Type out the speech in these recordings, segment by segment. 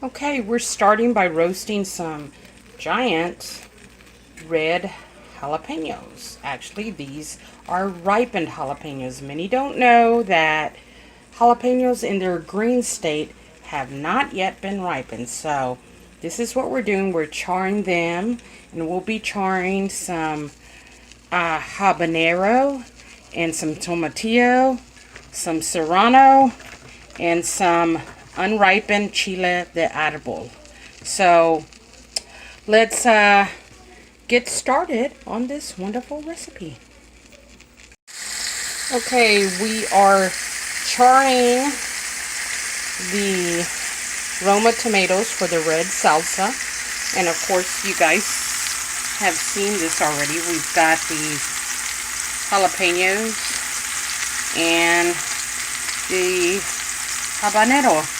Okay, we're starting by roasting some giant red jalapenos. Actually, these are ripened jalapenos. Many don't know that jalapenos in their green state have not yet been ripened. So this is what we're doing. We're charring them, and we'll be charring some habanero and some tomatillo, some serrano, and some unripened chile de árbol. So let's get started on this wonderful recipe. Okay, we are charring the Roma tomatoes for the red salsa. And of course, you guys have seen this already. We've got the jalapenos and the habanero.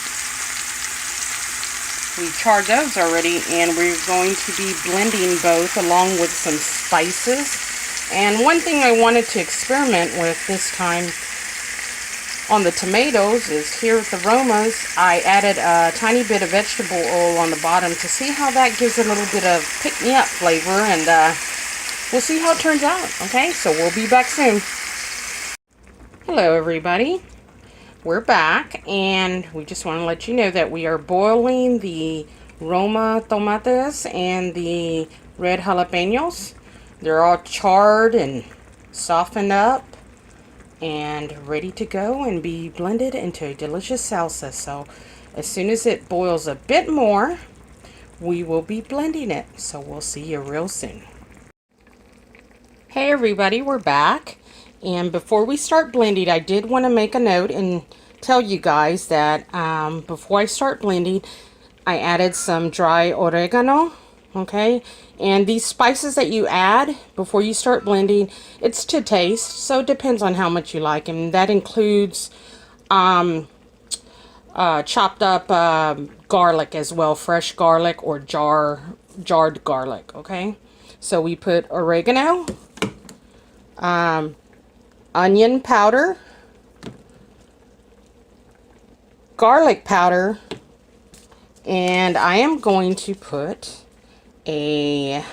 We charred those already, and we're going to be blending both along with some spices. And one thing I wanted to experiment with this time on the tomatoes is here with the Romas, I added a tiny bit of vegetable oil on the bottom to see how that gives a little bit of pick-me-up flavor, and we'll see how it turns out. Okay, so we'll be back soon. Hello everybody. We're back, and we just want to let you know that we are boiling the Roma tomates and the red jalapenos. They're all charred and softened up and ready to go and be blended into a delicious salsa. So as soon as it boils a bit more, we will be blending it. So we'll see you real soon. Hey everybody, we're back. And before we start blending, I did want to make a note and tell you guys that before I start blending, I added some dry oregano. Okay, and these spices that you add before you start blending, it's to taste, so it depends on how much you like them. That includes chopped up garlic as well, fresh garlic or jarred garlic. Okay, so we put oregano, onion powder, garlic powder, and I am going to put a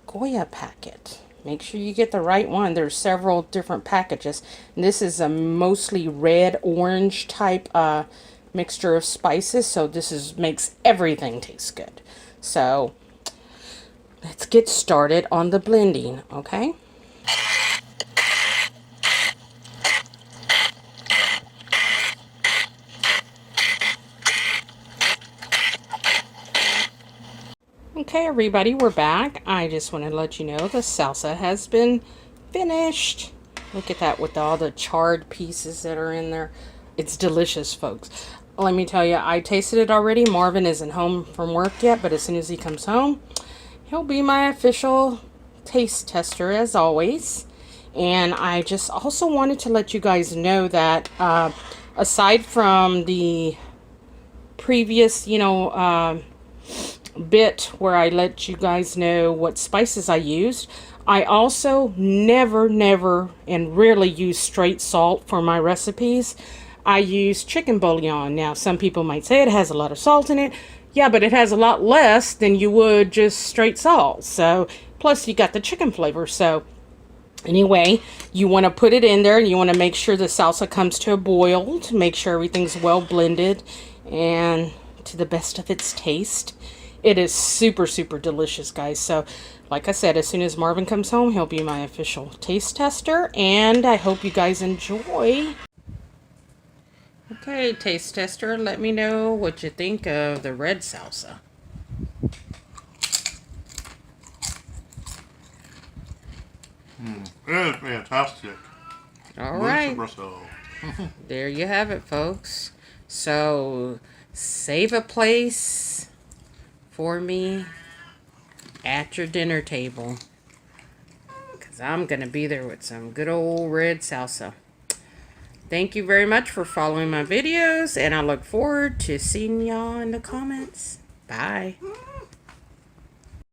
Goya packet. Make sure you get the right one. There's several different packages. And this is a mostly red orange type mixture of spices, so makes everything taste good. So let's get started on the blending, okay? Okay everybody, we're back. I just want to let you know the salsa has been finished. Look at that with all the charred pieces that are in there. It's delicious, folks. Let me tell you, I tasted it already. Marvin isn't home from work yet, but as soon as he comes home, he'll be my official taste tester as always. And I just also wanted to let you guys know that aside from the previous, bit where I let you guys know what spices I used, I also never and rarely use straight salt for my recipes. I use chicken bouillon. Now some people might say it has a lot of salt in it. Yeah, but it has a lot less than you would just straight salt. So plus you got the chicken flavor. So anyway, you want to put it in there and you want to make sure the salsa comes to a boil to make sure everything's well blended and to the best of its taste. It is super delicious, guys. So like I said, as soon as Marvin comes home, he'll be my official taste tester, and I hope you guys enjoy. Okay, taste tester, let me know what you think of the red salsa. It is fantastic. All right. There you have it, folks. So save a place for me at your dinner table, because I'm going to be there with some good old red salsa. Thank you very much for following my videos, and I look forward to seeing y'all in the comments. Bye.